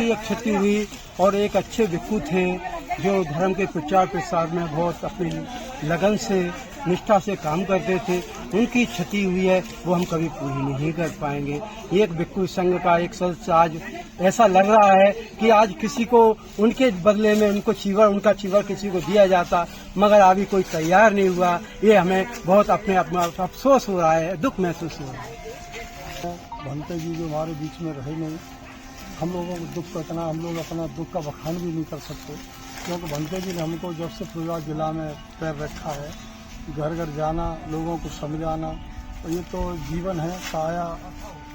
बड़ी एक क्षति हुई और एक अच्छे भिक्षु थे जो धर्म के प्रचार प्रसार में बहुत अपनी लगन से निष्ठा से काम करते थे, उनकी क्षति हुई है वो हम कभी पूरी नहीं कर पाएंगे। एक भिक्षु संघ का एक सदस्य आज ऐसा लग रहा है कि आज किसी को उनके बदले में उनका चीवर किसी को दिया जाता, मगर अभी कोई तैयार नहीं हुआ। ये हमें बहुत अपने आप में अफसोस हो रहा है, दुख महसूस हो रहा है। भंते जी जो हमारे बीच में रहे नहीं, हम लोगों को दुख को इतना, हम लोग अपना दुख का बखान भी नहीं कर सकते, क्योंकि भंते जी ने हमको जब से फरीदाबाद जिला में पैर रखा है, घर घर जाना, लोगों को समझाना, और ये तो जीवन है, काया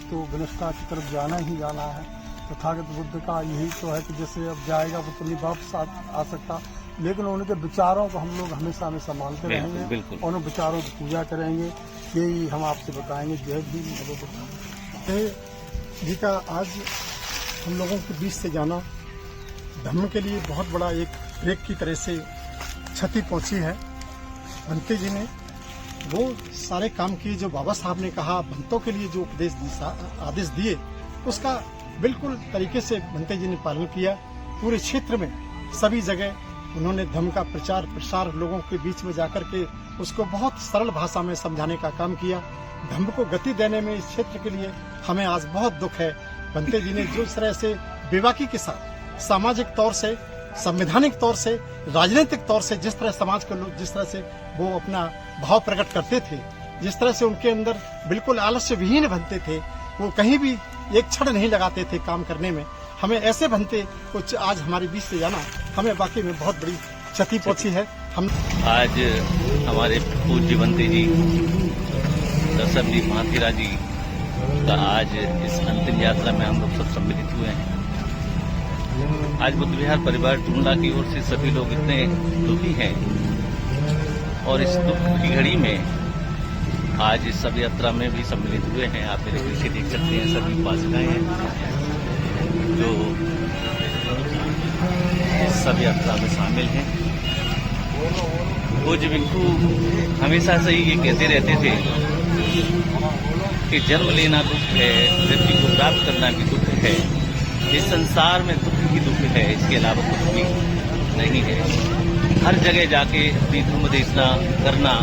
तो विनष्टा की तरफ जाना ही जाना है। तथागत बुद्ध का यही तो है कि जैसे अब जाएगा वो तो नहीं वापस आ सकता, लेकिन उनके विचारों को हम लोग हमेशा हमेशा मानते रहेंगे और उन विचारों की पूजा करेंगे। यही हम आपसे बताएंगे। जय भीम जी का आज हम लोगों के बीच से जाना धर्म के लिए बहुत बड़ा एक ब्रेक की तरह से क्षति पहुंची है। भंते जी ने वो सारे काम किए जो बाबा साहब ने कहा, भंतों के लिए जो आदेश दिए उसका बिल्कुल तरीके से भंते जी ने पालन किया। पूरे क्षेत्र में सभी जगह उन्होंने धर्म का प्रचार प्रसार लोगों के बीच में जाकर के उसको बहुत सरल भाषा में समझाने का काम किया। धर्म को गति देने में इस क्षेत्र के लिए हमें आज बहुत दुख है। भंते जी ने जिस तरह से बेबाकी के साथ सामाजिक तौर से, संवैधानिक तौर से, राजनीतिक तौर से जिस तरह समाज के लोग जिस तरह से वो अपना भाव प्रकट करते थे, जिस तरह से उनके अंदर बिल्कुल आलस्य विहीन भंते थे, वो कहीं भी एक क्षण नहीं लगाते थे काम करने में। हमें ऐसे भंते कुछ आज हमारे बीच से जाना हमें वाकई में बहुत बड़ी क्षति पहुंची है। हम आज हमारे पूज्य भंते जी दशरथ महाथीरा जी का आज इस अंतिम यात्रा में हम लोग सब सम्मिलित हुए हैं। आज बुद्ध विहार परिवार टूंडला की ओर से सभी लोग इतने दुखी हैं और इस दुख की घड़ी में आज इस सब यात्रा में भी सम्मिलित हुए हैं। आप मेरे पीछे देख सकते हैं सभी उपासकाएं हैं जो इस सब यात्रा में शामिल हैं। पूज्य भिक्षु हमेशा से ही ये कहते रहते थे कि जन्म लेना दुख है, मृत्यु को प्राप्त करना भी दुख है, इस संसार में दुख ही दुख है, इसके अलावा कुछ भी नहीं है। हर जगह जाके अपनी धर्म देशना करना,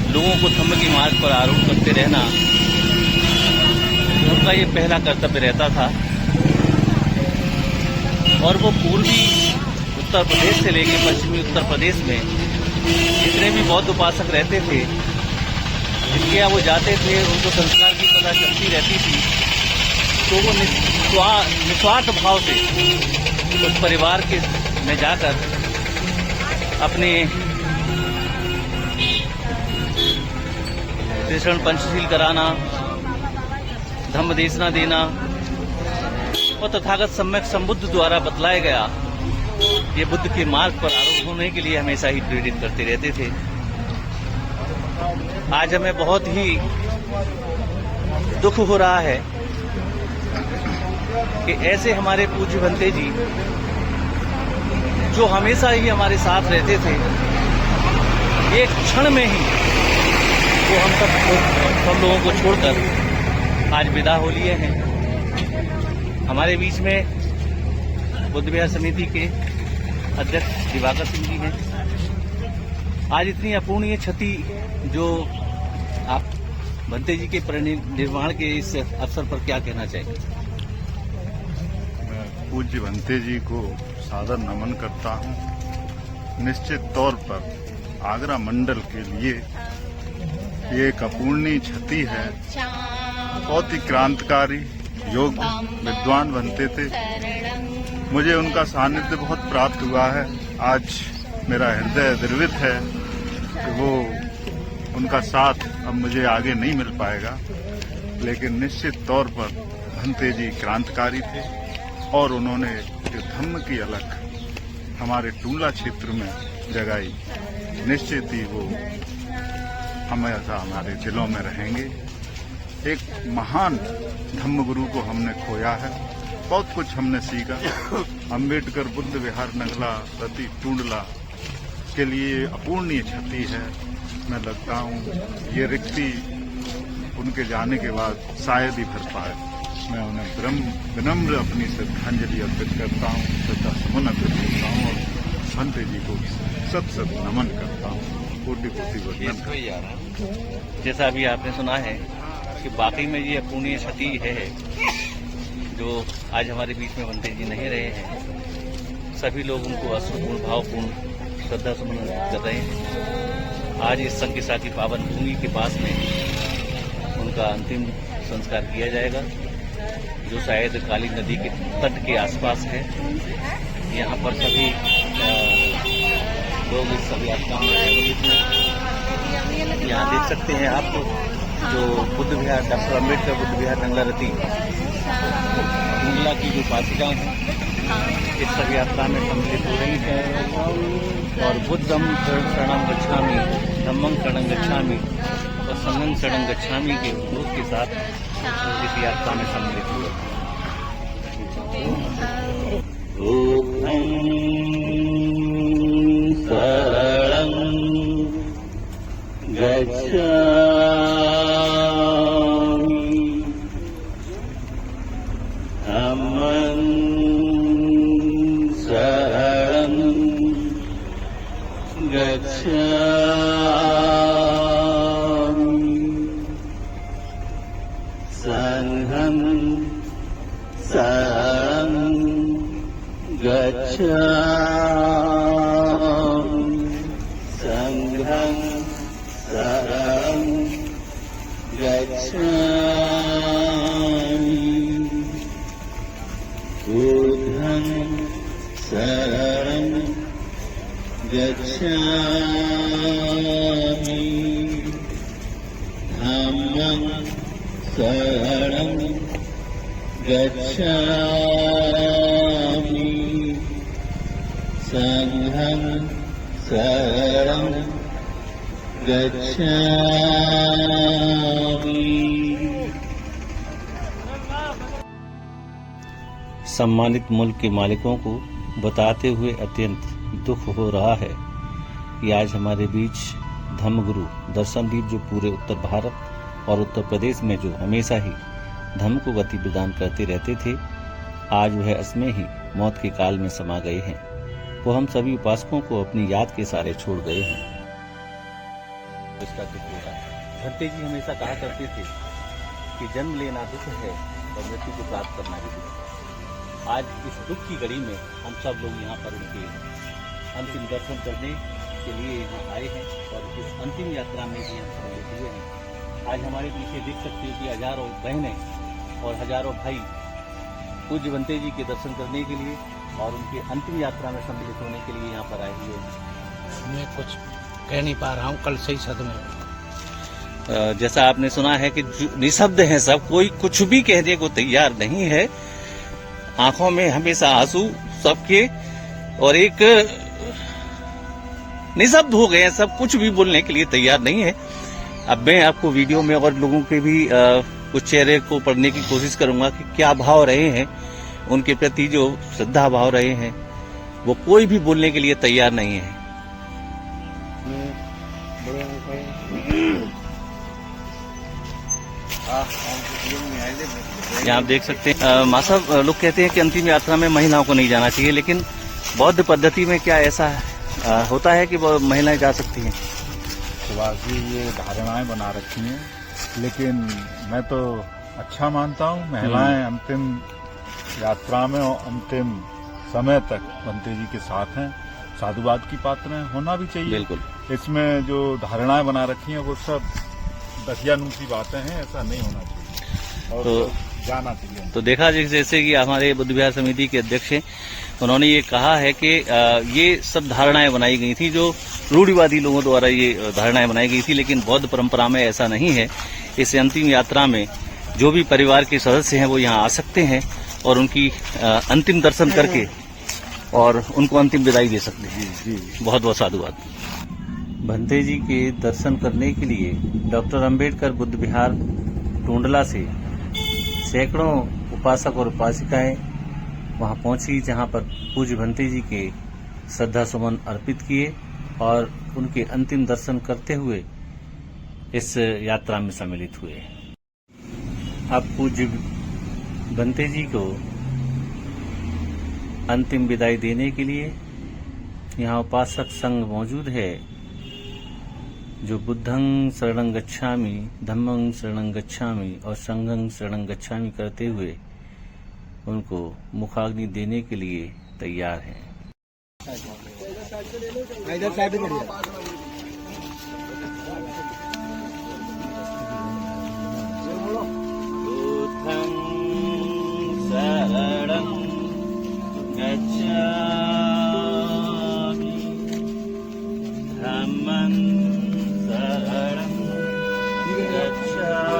लोगों को धर्म के मार्ग पर आरूढ़ करते रहना उनका ये पहला कर्तव्य रहता था। और वो पूर्वी उत्तर प्रदेश से लेकर पश्चिमी उत्तर प्रदेश में जितने भी बौद्ध उपासक रहते थे, जिनके यहाँ वो जाते थे, उनको संस्कार की पता चलती रहती थी, तो वो निस्वार्थ भाव से उस परिवार के में जाकर अपने कृष्ण पंचशील कराना, धम्म देशना देना और तथागत सम्यक संबुद्ध द्वारा बतलाया गया ये बुद्ध के मार्ग पर आरूढ़ होने के लिए हमेशा ही प्रेरित करते रहते थे। आज हमें बहुत ही दुख हो रहा है कि ऐसे हमारे पूज्य भंते जी जो हमेशा ही हमारे साथ रहते थे, एक क्षण में ही वो हम सब लोगों को छोड़कर आज विदा हो लिए हैं। हमारे बीच में बुद्ध विहार समिति के अध्यक्ष दिवाकर सिंह जी हैं। आज इतनी अपूर्णीय क्षति जो आप भंते जी के परिनिर्वाण के इस अवसर पर क्या कहना चाहेंगे? मैं पूज्य भंते जी को सादर नमन करता हूं। निश्चित तौर पर आगरा मंडल के लिए ये एक अपूर्णीय क्षति है। बहुत ही क्रांतिकारी योग विद्वान बनते थे। मुझे उनका सानिध्य बहुत प्राप्त हुआ है। आज मेरा हृदय द्रवित है कि वो उनका साथ अब मुझे आगे नहीं मिल पाएगा, लेकिन निश्चित तौर पर भंते जी क्रांतिकारी थे और उन्होंने जो धम्म की अलख हमारे टूंडला क्षेत्र में जगाई, निश्चित ही वो हमेशा हमारे दिलों में रहेंगे। एक महान धम्म गुरु को हमने खोया है। बहुत कुछ हमने सीखा। अम्बेडकर बुद्ध विहार नगला प्रति टूंडला के लिए अपूर्णीय क्षति है। मैं लगता हूँ ये रिक्ति उनके जाने के बाद शायद ही भर पाए। मैं उन्हें विनम्र अपनी श्रद्धांजलि अर्पित करता हूँ, श्रद्धा सुमन अर्पित करता हूँ और भंते जी को सत नमन करता हूँ, कोटि कोटि वंदन करता हूँ। जैसा अभी आपने सुना है कि वाकई में ये अपूर्णीय क्षति है जो आज हमारे बीच में भंते जी नहीं रहे हैं। सभी लोग उनको अश्रुपूर्ण भावपूर्ण श्रद्धा सुमन कर रहे हैं। आज इस संकिसा की पावन भूमि के पास में उनका अंतिम संस्कार किया जाएगा, जो शायद काली नदी के तट के आसपास है। यहाँ पर सभी लोग इस सब यात्रा में सम्मिलित हैं। यहाँ देख सकते हैं आप जो बुद्ध विहार, डॉक्टर अम्बेडकर बुद्ध विहार नंगलारती टूंडला की जो पासिकाएं हैं इस सब यात्रा में सम्मिलित हो रही हैं और बुद्धम शरणं गच्छामि, धम्मं शरणं गच्छामि और संघं शरणं गच्छामि के उद्योग के साथ इस यात्रा में सम्मिलित हुए। शरणं गच्छामि धम्मं शरणं गच्छामि संघं शरणं गच्छामि संघं शरणं गच्छामि बुद्धं शरणं गच्छामि धम्मं शरणं गच्छामि संघं शरणं गच्छामि। सम्मानित मुल्क के मालिकों को बताते हुए अत्यंत दुख हो रहा है कि आज हमारे बीच धम्मगुरु दर्शनदीप, जो पूरे उत्तर भारत और उत्तर प्रदेश में जो हमेशा ही धम्म को गति प्रदान करते रहते थे, आज वह असमय ही मौत के काल में समा गए हैं। वो हम सभी उपासकों को अपनी याद के सारे छोड़ गए हैं। इसका दुख होगा। भंते जी हमेशा कहा करते थे कि जन्म लेना दुख है और मृत्यु को प्राप्त करना भी दुख है। आज इस दुख की घड़ी में हम सब लोग यहाँ पर उनके अंतिम दर्शन करने के लिए यहाँ आए हैं और इस अंतिम यात्रा में भी हम सम्मिलित हुए हैं। आज हमारे पीछे देख सकते हो कि हजारों बहनें और हजारों भाई पूज्य भंते जी के दर्शन करने के लिए और उनके अंतिम यात्रा में सम्मिलित होने के लिए यहाँ पर आए हुए हैं। मैं कुछ कह नहीं पा रहा हूँ, कल से ही सदमे। जैसा आपने सुना है कि निशब्द हैं सब, कोई कुछ भी कहने को तैयार नहीं है। आंखों में हमेशा आंसू सबके और एक निशब्द हो गए हैं सब, कुछ भी बोलने के लिए तैयार नहीं है। अब मैं आपको वीडियो में और लोगों के भी कुछ चेहरे को पढ़ने की कोशिश करूंगा कि क्या भाव रहे हैं उनके प्रति, जो श्रद्धा भाव रहे हैं, वो कोई भी बोलने के लिए तैयार नहीं है। यहाँ आप देख सकते हैं माँ साहब, लोग कहते हैं कि अंतिम यात्रा में महिलाओं को नहीं जाना चाहिए, लेकिन बौद्ध पद्धति में क्या ऐसा होता है कि वो महिलाएं जा सकती हैं? सुभाष जी, ये धारणाएं बना रखी हैं, लेकिन मैं तो अच्छा मानता हूँ महिलाएं अंतिम यात्रा में और अंतिम समय तक भंते जी के साथ हैं। साधुवाद की पात्र हैं, होना भी चाहिए। बिल्कुल। इसमें जो धारणाएं बना रखी हैं वो सब दकियानूसी बातें हैं, ऐसा नहीं होना चाहिए और तो जाना चाहिए। तो देखा जैसे कि हमारे बुद्ध विहार समिति के अध्यक्ष हैं, उन्होंने ये कहा है कि ये सब धारणाएं बनाई गई थी, जो रूढ़िवादी लोगों द्वारा ये धारणाएं बनाई गई थी, लेकिन बौद्ध परंपरा में ऐसा नहीं है। इस अंतिम यात्रा में जो भी परिवार के सदस्य हैं वो यहाँ आ सकते हैं और उनकी अंतिम दर्शन करके और उनको अंतिम विदाई दे सकते हैं। जी, बहुत बहुत साधुवाद। भंते जी के दर्शन करने के लिए डॉक्टर अम्बेडकर बुद्ध विहार टूंडला से सैकड़ों उपासक और उपासिकाएं वहां पहुंची, जहां पर पूज्य भंते जी के श्रद्धा सुमन अर्पित किए और उनके अंतिम दर्शन करते हुए इस यात्रा में सम्मिलित हुए। अब पूज्य बंते जी को अंतिम विदाई देने के लिए यहाँ उपासक संघ मौजूद है, जो बुद्धं शरणं गच्छामि, धम्मं शरणं गच्छामि और संघं शरणं गच्छामि करते हुए उनको मुखाग्नि देने के लिए तैयार हैं। बुद्धं शरणं गच्छामि, धम्मं शरणं गच्छामि,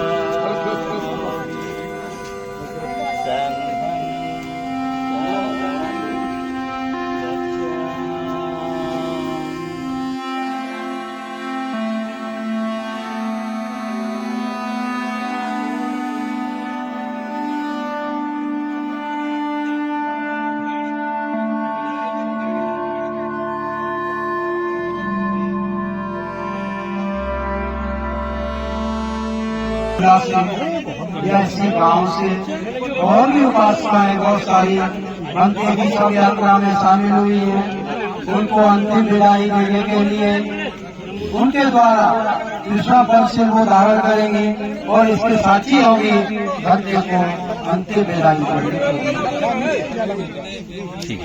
संघं या इसी गांव से और भी उपासनाएं बहुत सारी बंते की सब यात्रा में शामिल हुई हैं। उनको अंतिम विदाई देने के लिए उनके द्वारा कृष्णा पद से वो धारण करेंगे और इसके साक्षी होंगे भक्त को अंतिम विदाई देने के लिए।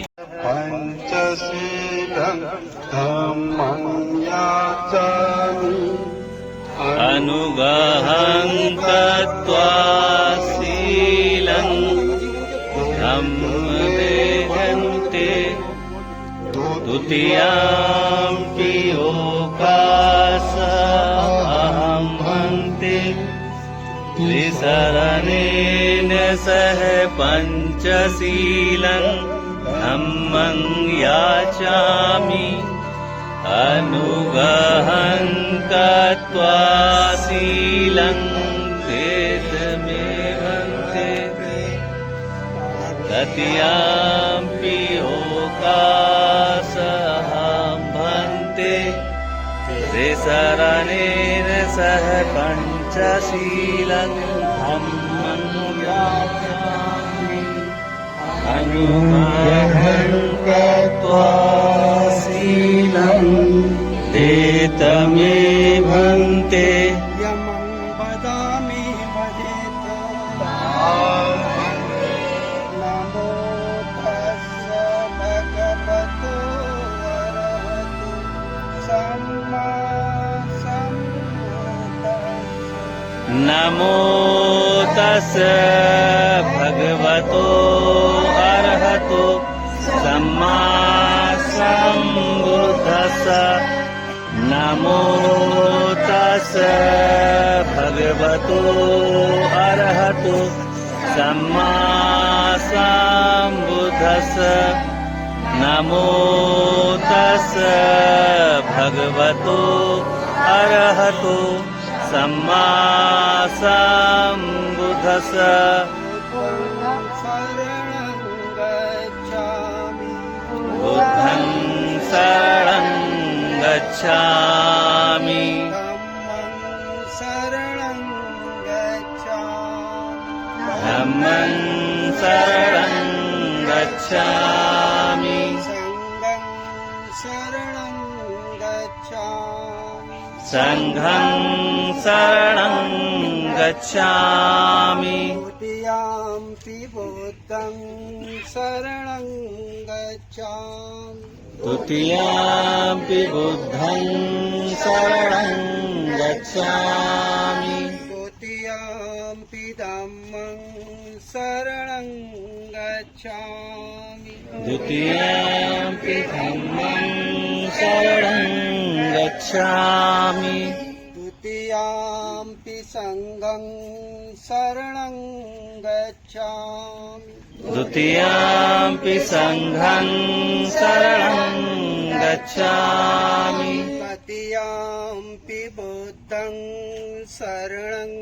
पंचशीलं धम्मं याचामि अनुगहं कृत्वा शीलं धम्मवेहन्ते द्वितीयाम्पि ओकासहं भन्ते त्रिशरणेन सह पञ्चशीलं धम्मं याचामि अनुगहं कृत्वा शीलं तेतमेवन्ते तृतीयाम्पि ओकासहं भन्ते त्रिशरणेन सह पञ्चशीलं धम्मं याचामि अनुगहं कृत्वा शीलं तेतमेवन्ते यमं वदामि वदेत नमो तस्स भगवतो अरहतो सम्मा सम्बुद्धस्स नमो तस्स भगवतो अरहतो सम्मा सम्बुद्धस्स नमो तस्स भगवतो अरहतो सम्मा सम्बुद्धस्स नमो तस्स भगवतो अरहतो सम्मा सम्बुद्धस्स बुद्धं शरणं गच्छामि, धम्मं शरणं गच्छामि, संघं शरणं गच्छामि, द्वितीयाम्पि बुद्धं शरणं गच्छामि, तृतीयाम्पि बुद्धं शरणं गच्छामि, द्वितीयाम्पि धम्मं शरणं गच्छामि, द्वितीयाम्पि धम्मं शरणं गच्छामि, द्वितीयाम्पि संघं शरणं गच्छामि, द्वितीयाम्पि संघं शरणं गच्छामि, तृतीयाम्पि बुद्धं शरणं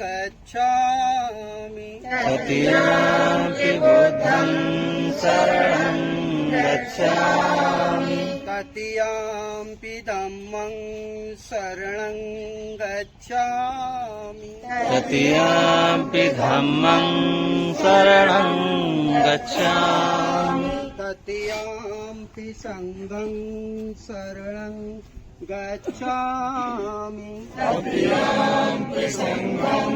गच्छामि, तृतीयाम्पि बुद्धं शरणं गच्छामि, तृतीयाम्पि धम्मं शरणं गच्छामि तृतीयाम्पि धम्मं शरणं गच्छामि तृतीयाम्पि संघं शरणं गच्छामि तृतीयाम्पि संघं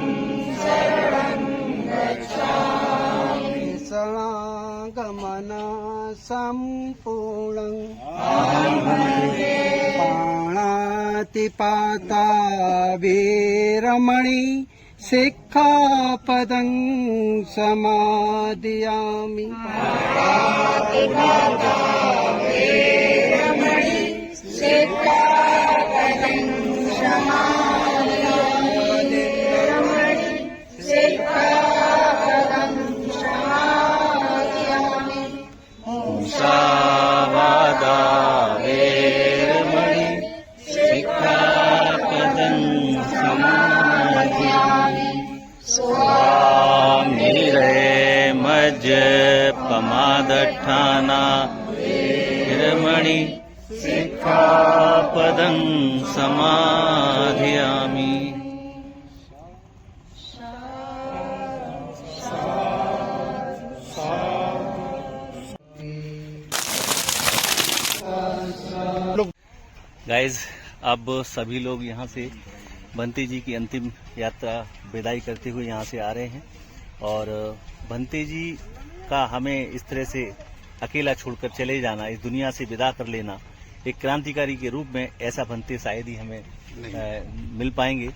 शरणं गच्छामि शरणागमना सम्पूर्णं पाणातिपाता वीरमणि सिक्खापदं समादयामि मुसावादा वेरमणि सिक्खापदं समादयामि स्वामिरेमज पमादठाना वीरमणि सिक्खापदं समादयामि गाइज, अब सभी लोग यहाँ से बंते जी की अंतिम यात्रा विदाई करते हुए यहाँ से आ रहे हैं और बंते जी का हमें इस तरह से अकेला छोड़कर चले जाना, इस दुनिया से विदा कर लेना, एक क्रांतिकारी के रूप में ऐसा बंते शायद ही हमें मिल पाएंगे।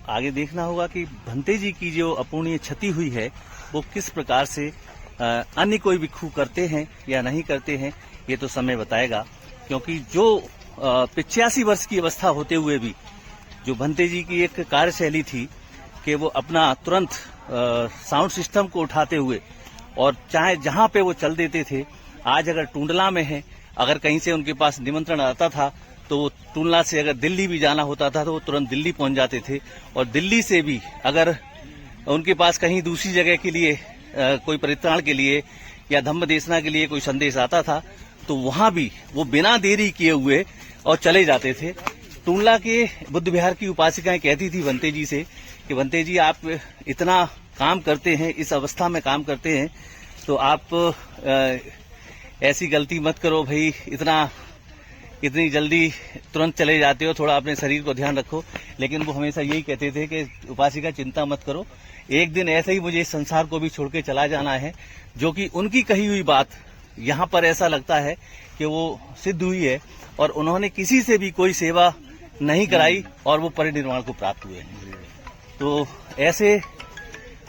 आगे देखना होगा कि बंते जी की जो अपूर्णीय क्षति हुई है वो किस प्रकार से अन्य कोई भिक्षु करते हैं या नहीं करते हैं, ये तो समय बताएगा। क्योंकि जो 85 वर्ष की अवस्था होते हुए भी जो बंते जी की एक कार्यशैली थी कि वो अपना तुरंत साउंड सिस्टम को उठाते हुए और चाहे जहां पे वो चल देते थे। आज अगर टूंडला में है, अगर कहीं से उनके पास निमंत्रण आता था तो वो टूंडला से अगर दिल्ली भी जाना होता था तो वो तुरंत दिल्ली पहुंच जाते थे। और दिल्ली से भी अगर उनके पास कहीं दूसरी जगह के लिए कोई परित्राण के लिए या धम्म देशना के लिए कोई संदेश आता था तो वहां भी वो बिना देरी किए हुए और चले जाते थे। टूंडला के बुद्ध विहार की उपासिकाएं कहती थी बंते जी से कि बंते जी आप इतना काम करते हैं, इस अवस्था में काम करते हैं, तो आप ऐसी गलती मत करो भाई, इतनी जल्दी तुरंत चले जाते हो, थोड़ा अपने शरीर को ध्यान रखो। लेकिन वो हमेशा यही कहते थे कि उपासिका चिंता मत करो, एक दिन ऐसे ही मुझे इस संसार को भी छोड़ के चला जाना है। जो कि उनकी कही हुई बात यहाँ पर ऐसा लगता है कि वो सिद्ध हुई है और उन्होंने किसी से भी कोई सेवा नहीं कराई और वो परिनिर्वाण को प्राप्त हुए हैं। तो ऐसे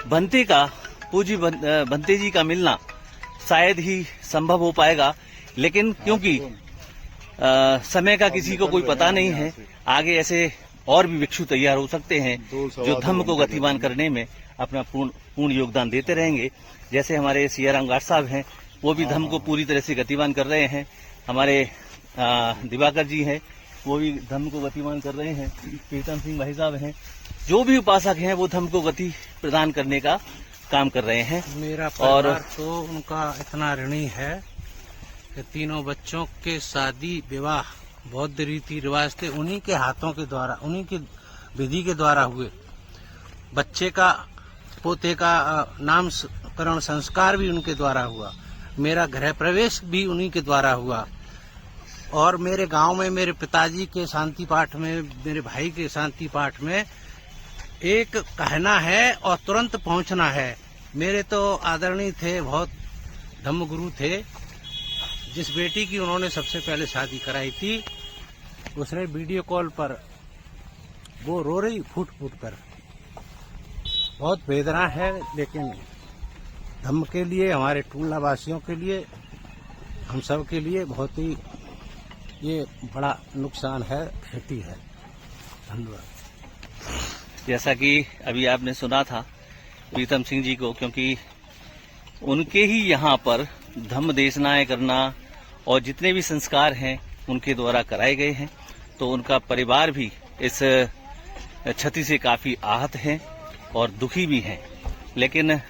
बंते का, पूज्य बंते जी का मिलना शायद ही संभव हो पाएगा। लेकिन क्योंकि समय का किसी को कोई पता नहीं है, आगे ऐसे और भी भिक्षु तैयार हो सकते हैं जो धम्म को गतिमान करने में अपना पूर्ण योगदान देते रहेंगे। जैसे हमारे सियाराम गाट साहब हैं, वो भी धम्म को पूरी तरह से गतिमान कर रहे हैं। हमारे दिवाकर जी हैं, वो भी धम्म को गतिमान कर रहे हैं। प्रीतम सिंह भाई साहब हैं, जो भी उपासक हैं वो धम्म को गति प्रदान करने का काम कर रहे हैं। मेरा परिवार तो उनका इतना ऋणी है कि तीनों बच्चों के शादी विवाह बौद्ध रीति रिवाज थे, उन्हीं के हाथों के द्वारा, उन्हीं के विधि के द्वारा हुए। बच्चे का, पोते का नामकरण संस्कार भी उनके द्वारा हुआ। मेरा गृह प्रवेश भी उन्हीं के द्वारा हुआ। और मेरे गांव में मेरे पिताजी के शांति पाठ में, मेरे भाई के शांति पाठ में एक कहना है और तुरंत पहुंचना है। मेरे तो आदरणीय थे, बहुत धम्मगुरु थे। जिस बेटी की उन्होंने सबसे पहले शादी कराई थी, उसने वीडियो कॉल पर वो रो रही फूट फूट कर। बहुत वेदना है, लेकिन धम्म के लिए, हमारे टूंडला वासियों के लिए, हम सब के लिए बहुत ही ये बड़ा नुकसान है, क्षति है। धन्यवाद। जैसा कि अभी आपने सुना था प्रीतम सिंह जी को, क्योंकि उनके ही यहाँ पर धम्म देशनाएं करना और जितने भी संस्कार हैं उनके द्वारा कराए गए हैं, तो उनका परिवार भी इस क्षति से काफी आहत है और दुखी भी हैं। लेकिन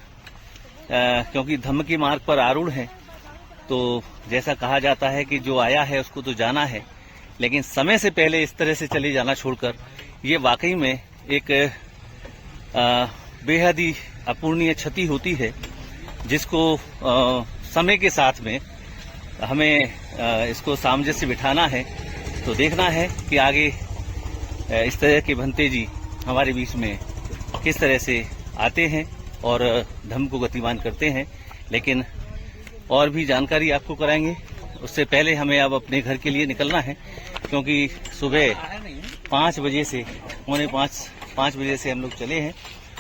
क्योंकि धम्म के मार्ग पर आरूढ़ हैं तो जैसा कहा जाता है कि जो आया है उसको तो जाना है, लेकिन समय से पहले इस तरह से चले जाना छोड़कर ये वाकई में एक बेहद ही अपूर्णीय क्षति होती है, जिसको समय के साथ में हमें इसको सामंजस्य बिठाना है। तो देखना है कि आगे इस तरह के भंते जी हमारे बीच में किस तरह से आते हैं और धर्म को गतिमान करते हैं। लेकिन और भी जानकारी आपको कराएंगे, उससे पहले हमें अब अपने घर के लिए निकलना है, क्योंकि सुबह 5 बजे से 4:45 बजे से हम लोग चले हैं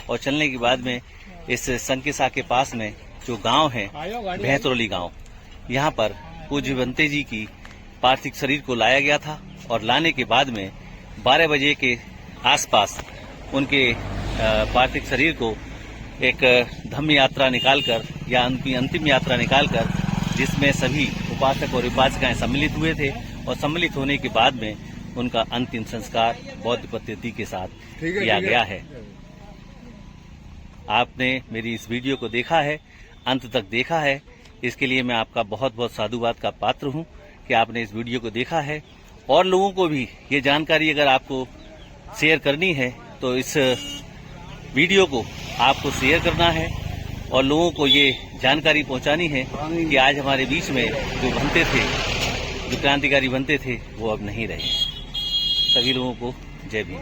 और चलने के बाद में इस संकिसा के पास में जो गांव है भैंतरौली गांव, यहाँ पर पूज्य भंते जी की पार्थिव शरीर को लाया गया था और लाने के बाद में 12 बजे के आसपास उनके पार्थिव शरीर को एक धम्म यात्रा निकालकर या उनकी अंतिम यात्रा निकालकर, जिसमें सभी उपासक और उपासिकाएं सम्मिलित हुए थे और सम्मिलित होने के बाद में उनका अंतिम संस्कार बौद्ध पद्धति के साथ किया गया है। आपने मेरी इस वीडियो को देखा है, अंत तक देखा है, इसके लिए मैं आपका बहुत बहुत साधुवाद का पात्र हूं कि आपने इस वीडियो को देखा है। और लोगों को भी ये जानकारी अगर आपको शेयर करनी है तो इस वीडियो को आपको शेयर करना है और लोगों को ये जानकारी पहुंचानी है कि आज हमारे बीच में जो भंते थे, जो क्रांतिकारी भंते थे, वो अब नहीं रहे। सभी लोगों को जय भीम।